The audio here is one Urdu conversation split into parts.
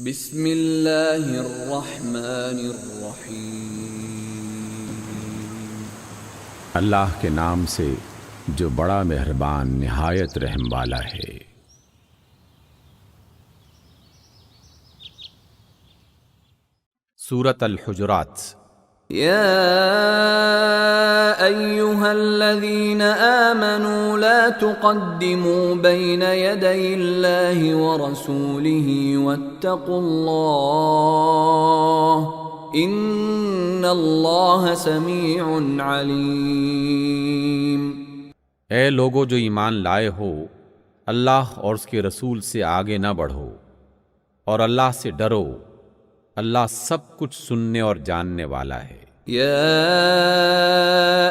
بسم اللہ الرحمن الرحیم۔ اللہ کے نام سے جو بڑا مہربان نہایت رحم والا ہے۔ سورۃ الحجرات۔ یا ایہا الذین آمنوا لا تقدموا بین یدی اللہ ورسولہ واتقوا اللہ ان اللہ سمیع علیم۔ اے لوگو جو ایمان لائے ہو، اللہ اور اس کے رسول سے آگے نہ بڑھو اور اللہ سے ڈرو، اللہ سب کچھ سننے اور جاننے والا ہے۔ یا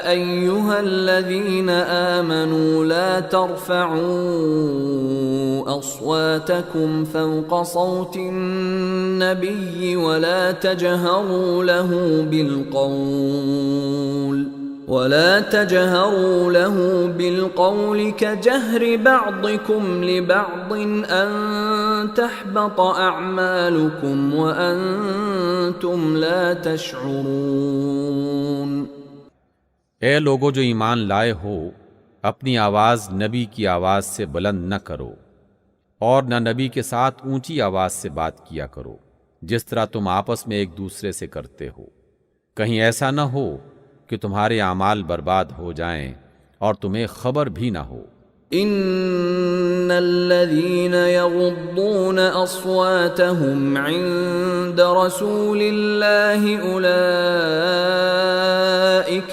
ایہا الذین آمنوا لا ترفعوا اصواتکم فوق صوت النبی ولا تجہروا له بالقول كجهر بعضكم لبعض أن تحبط أعمالكم وأنتم لا تشعرون۔ اے لوگو جو ایمان لائے ہو، اپنی آواز نبی کی آواز سے بلند نہ کرو اور نہ نبی کے ساتھ اونچی آواز سے بات کیا کرو جس طرح تم آپس میں ایک دوسرے سے کرتے ہو، کہیں ایسا نہ ہو کہ تمہارے اعمال برباد ہو جائیں اور تمہیں خبر بھی نہ ہو۔ ان الذين يغضون اصواتهم عند رسول الله اولئك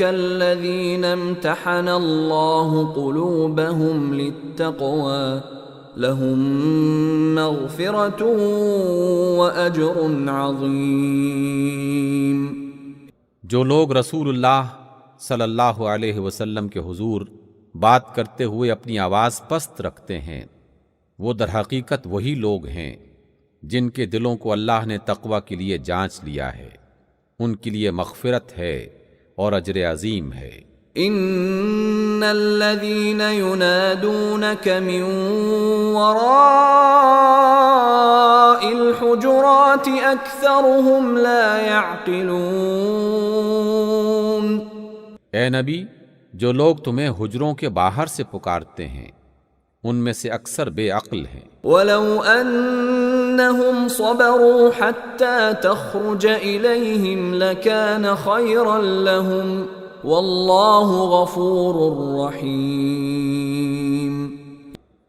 الذين امتحن الله قلوبهم للتقوى لهم مغفرة واجر عظيم۔ جو لوگ رسول اللہ صلی اللہ علیہ وسلم کے حضور بات کرتے ہوئے اپنی آواز پست رکھتے ہیں، وہ در حقیقت وہی لوگ ہیں جن کے دلوں کو اللہ نے تقوی کے لیے جانچ لیا ہے، ان کے لیے مغفرت ہے اور اجر عظیم ہے۔ ان الذين ينادونك من وراء الحجرات اكثرهم لا يعقلون۔ اے نبی، جو لوگ تمہیں حجروں کے باہر سے پکارتے ہیں ان میں سے اکثر بے عقل ہیں۔ ولو انهم صبروا حتى تخرج اليهم لكان خيرا لهم واللہ غفور رحیم۔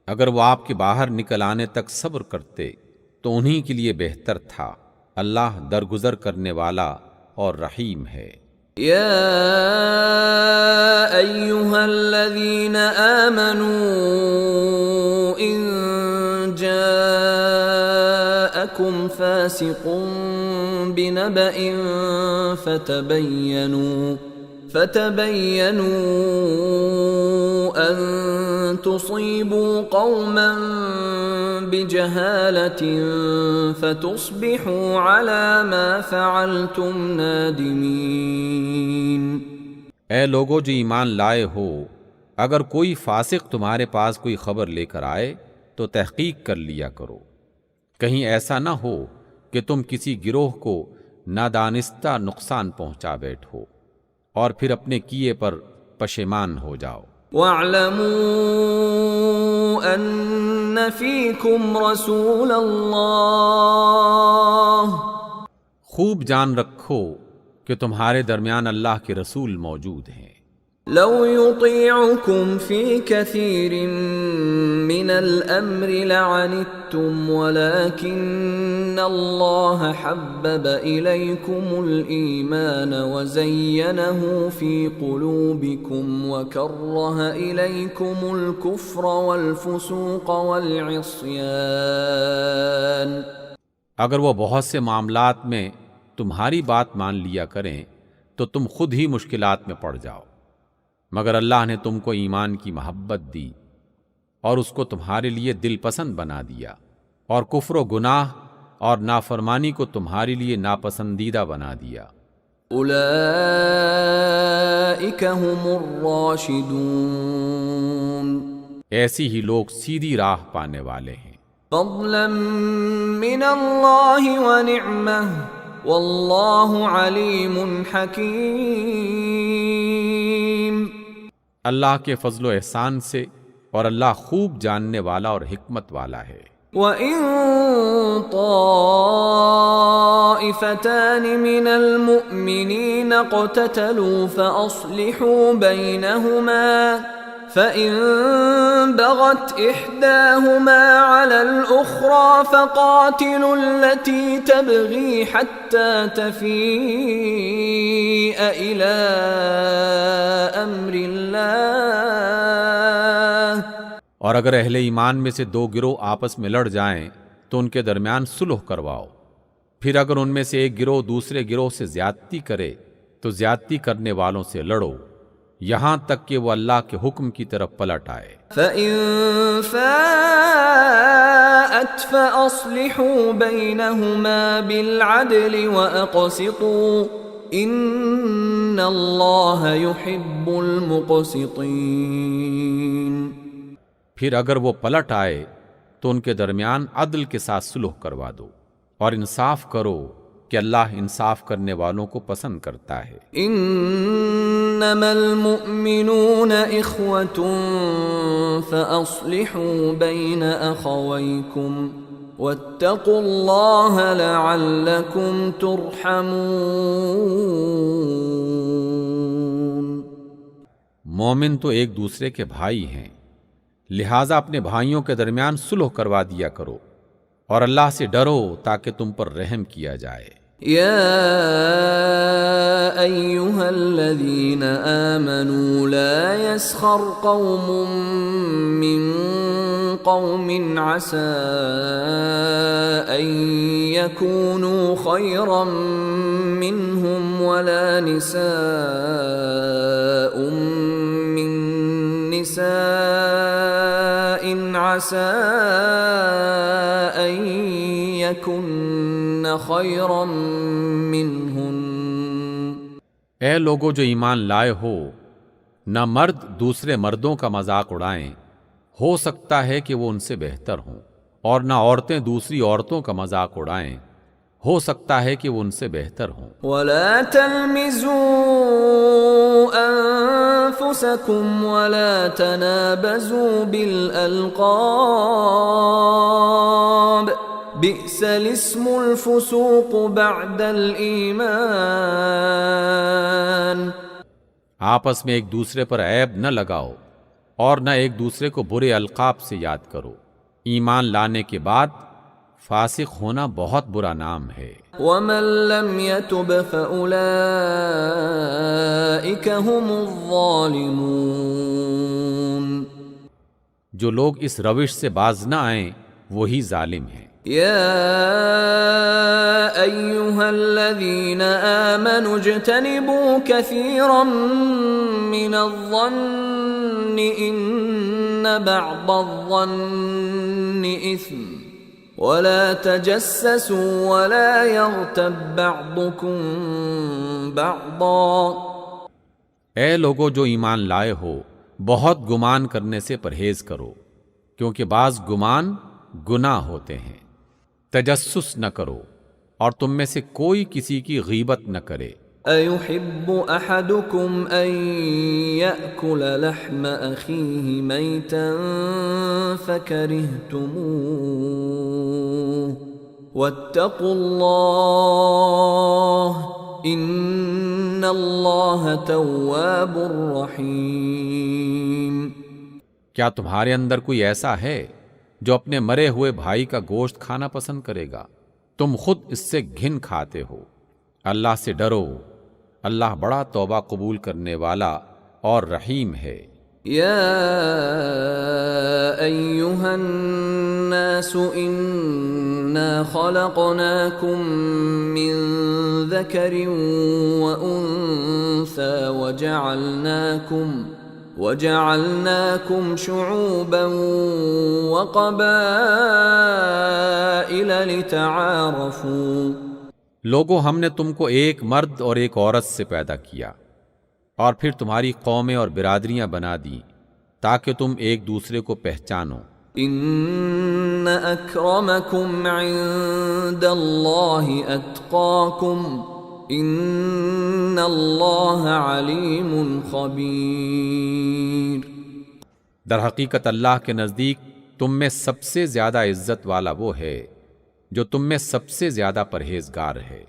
اگر وہ آپ کے باہر نکل آنے تک صبر کرتے تو انہی کے لیے بہتر تھا، اللہ درگزر کرنے والا اور رحیم ہے۔ یا ایہا الذین آمنوا ان جاءکم فاسق بنبأ فتبینوا ان تصیبوا قوما بجہالة فتصبحوا على ما فعلتم نادمین۔ اے لوگو جو ایمان لائے ہو، اگر کوئی فاسق تمہارے پاس کوئی خبر لے کر آئے تو تحقیق کر لیا کرو، کہیں ایسا نہ ہو کہ تم کسی گروہ کو نادانستہ نقصان پہنچا بیٹھو اور پھر اپنے کیے پر پشیمان ہو جاؤ۔ وَاعْلَمُوا أَنَّ فِيكُمْ رَسُولَ اللَّهِ۔ خوب جان رکھو کہ تمہارے درمیان اللہ کے رسول موجود ہیں۔ لو يطيعكم في كثير من الأمر لعنتم ولكن الله حبب إليكم الإيمان وزينه في قلوبكم وكره إليكم الكفر والفسوق والعصيان۔ اگر وہ بہت سے معاملات میں تمہاری بات مان لیا کریں تو تم خود ہی مشکلات میں پڑ جاؤ، مگر اللہ نے تم کو ایمان کی محبت دی اور اس کو تمہارے لیے دل پسند بنا دیا، اور کفر و گناہ اور نافرمانی کو تمہارے لیے ناپسندیدہ بنا دیا۔ اولئک هم الراشدون۔ ایسی ہی لوگ سیدھی راہ پانے والے ہیں۔ فضلا من اللہ ونعمہ واللہ علیم حکیم۔ اللہ کے فضل و احسان سے، اور اللہ خوب جاننے والا اور حکمت والا ہے۔ وَإِن طَائِفَتَانِ مِنَ الْمُؤْمِنِينَ اقْتَتَلُوا فَأَصْلِحُوا بَيْنَهُمَا فَإِن بَغَتْ إِحْدَاهُمَا عَلَى الْأُخْرَى فَقَاتِلُوا الَّتِي تَبْغِي حَتَّى تَفِيءَ إِلَى أَمْرِ اللَّهِ۔ اور اگر اہل ایمان میں سے دو گروہ آپس میں لڑ جائیں تو ان کے درمیان صلح کرواؤ، پھر اگر ان میں سے ایک گروہ دوسرے گروہ سے زیادتی کرے تو زیادتی کرنے والوں سے لڑو، یہاں تک کہ وہ اللہ کے حکم کی طرف پلٹ آئے۔ فَإِن فَاءَتْ فَأَصْلِحُوا بَيْنَهُمَا بِالْعَدْلِ وَأَقْسِطُوا إِنَّ اللَّهَ يُحِبُّ الْمُقْسِطِينَ۔ پھر اگر وہ پلٹ آئے تو ان کے درمیان عدل کے ساتھ صلح کروا دو، اور انصاف کرو کہ اللہ انصاف کرنے والوں کو پسند کرتا ہے۔ انما المؤمنون اخوة فاصلحوا بين اخويكم واتقوا الله لعلكم ترحمون۔ مومن تو ایک دوسرے کے بھائی ہیں، لہٰذا اپنے بھائیوں کے درمیان صلح کروا دیا کرو، اور اللہ سے ڈرو تاکہ تم پر رحم کیا جائے۔ يا أيها الذين آمنوا لا يسخر قوم من قوم عسى أن يكونوا خيرا منهم ولا نساء من نساء عسى أن يكن خيرا منهن۔ اے لوگو جو ایمان لائے ہو، نہ مرد دوسرے مردوں کا مذاق اڑائیں، ہو سکتا ہے کہ وہ ان سے بہتر ہوں، اور نہ عورتیں دوسری عورتوں کا مذاق اڑائیں، ہو سکتا ہے کہ وہ ان سے بہتر ہوں۔ ولا تلمزوا انفسكم ولا تنابزوا بالالقاب بئس الاسم الفسوق بعد الایمان۔ آپس میں ایک دوسرے پر عیب نہ لگاؤ، اور نہ ایک دوسرے کو برے القاب سے یاد کرو، ایمان لانے کے بعد فاسق ہونا بہت برا نام ہے۔ ومن لم يتب فأولئك هم الظالمون۔ جو لوگ اس روش سے باز نہ آئیں وہی ظالم ہیں۔ يا أيها الذين آمنوا اجتنبوا كثيرا من الظن إن بعض الظن إثم ولا تجسسوا ولا يغتب بعضكم بعضا۔ اے لوگو جو ایمان لائے ہو، بہت گمان کرنے سے پرہیز کرو، کیونکہ بعض گمان گناہ ہوتے ہیں۔ تجسس نہ کرو، اور تم میں سے کوئی کسی کی غیبت نہ کرے۔ أيحب أحدكم أن يأكل لحم أخيه ميتا فكرهتموه واتقوا الله إن الله تواب رحيم۔ کیا تمہارے اندر کوئی ایسا ہے جو اپنے مرے ہوئے بھائی کا گوشت کھانا پسند کرے گا؟ تم خود اس سے گھن کھاتے ہو۔ اللہ سے ڈرو، اللہ بڑا توبہ قبول کرنے والا اور رحیم ہے۔ يا أيها الناس إنا خلقناكم من ذكر وأنثى وجعلناكم شعوبا وقبائل لتعارفوا۔ لوگو، ہم نے تم کو ایک مرد اور ایک عورت سے پیدا کیا، اور پھر تمہاری قومیں اور برادریاں بنا دیں تاکہ تم ایک دوسرے کو پہچانو۔ ان اکرمکم عند اللہ اتقاکم ان اللہ علیم خبیر۔ در حقیقت اللہ کے نزدیک تم میں سب سے زیادہ عزت والا وہ ہے جو تم میں سب سے زیادہ پرہیزگار ہے،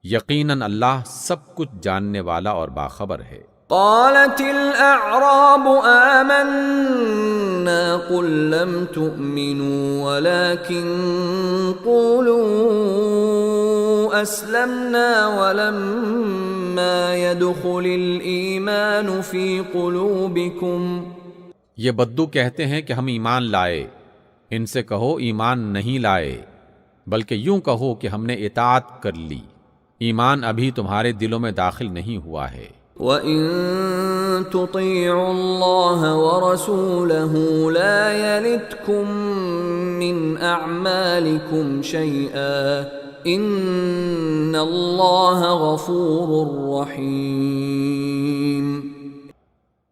یقیناً اللہ سب کچھ جاننے والا اور باخبر ہے۔ قالت الاعراب آمنا قل لم تؤمنوا ولكن قولوا اسلمنا ولما يدخل الايمان في قلوبكم۔ یہ بدو کہتے ہیں کہ ہم ایمان لائے، ان سے کہو ایمان نہیں لائے، بلکہ یوں کہو کہ ہم نے اطاعت کر لی، ایمان ابھی تمہارے دلوں میں داخل نہیں ہوا ہے۔ وَإِن تُطِيعُوا اللَّهَ وَرَسُولَهُ لَا يَلِتْكُم مِّنْ أَعْمَالِكُمْ شَيْئًا إِنَّ اللَّهَ غَفُورٌ رَّحِيمٌ۔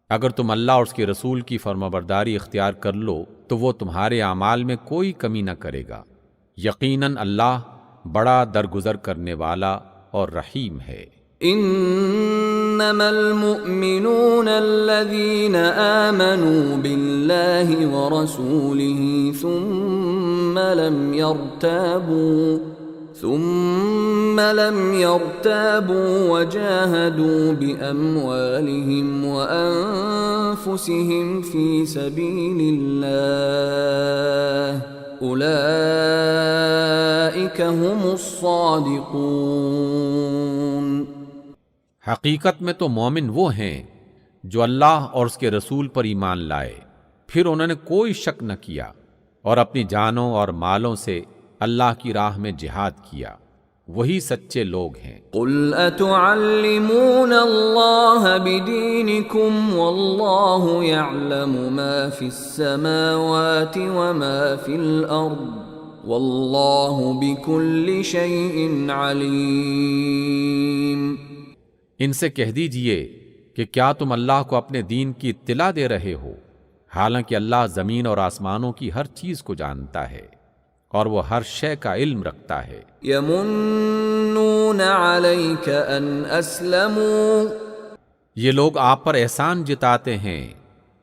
اگر تم اللہ اور اس کے رسول کی فرمانبرداری اختیار کر لو تو وہ تمہارے اعمال میں کوئی کمی نہ کرے گا، یقیناً اللہ بڑا درگزر کرنے والا اور رحیم ہے۔ انما المؤمنون الذين آمنوا بالله ورسوله ثم لم يرتابوا وجاهدوا بأموالهم وأنفسهم في سبيل الله أولئك هم الصادقون۔ حقیقت میں تو مومن وہ ہیں جو اللہ اور اس کے رسول پر ایمان لائے، پھر انہوں نے کوئی شک نہ کیا اور اپنی جانوں اور مالوں سے اللہ کی راہ میں جہاد کیا، وہی سچے لوگ ہیں۔ قل اتعلمون اللہ بدینکم واللہ یعلم ما فی السماوات وما فی الارض واللہ بکل شیء علیم۔ ان سے کہہ دیجئے کہ کیا تم اللہ کو اپنے دین کی اطلاع دے رہے ہو، حالانکہ اللہ زمین اور آسمانوں کی ہر چیز کو جانتا ہے اور وہ ہر شے کا علم رکھتا ہے۔ یمنون علیک ان اسلموا، یہ لوگ آپ پر احسان جتاتے ہیں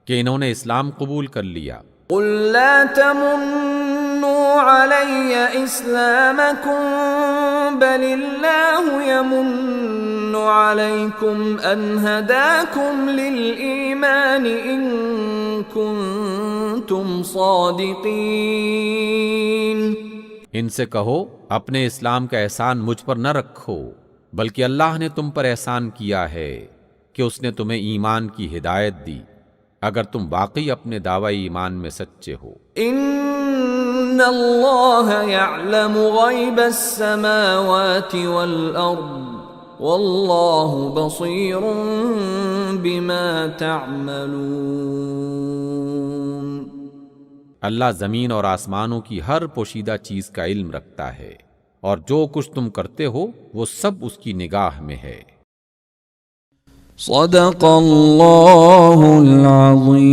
کہ انہوں نے اسلام قبول کر لیا۔ قل لا تمنوا علی اسلامکم بل اللہ یمن علیکم ان ہداکم للایمان ان کنتم صادقین۔ ان سے کہو اپنے اسلام کا احسان مجھ پر نہ رکھو، بلکہ اللہ نے تم پر احسان کیا ہے کہ اس نے تمہیں ایمان کی ہدایت دی، اگر تم واقعی اپنے دعوی ایمان میں سچے ہو۔ ان اللہ یعلم غیب السماوات والارض واللہ بصیر بما تعملون۔ اللہ زمین اور آسمانوں کی ہر پوشیدہ چیز کا علم رکھتا ہے، اور جو کچھ تم کرتے ہو وہ سب اس کی نگاہ میں ہے۔ صدق اللہ العظیم۔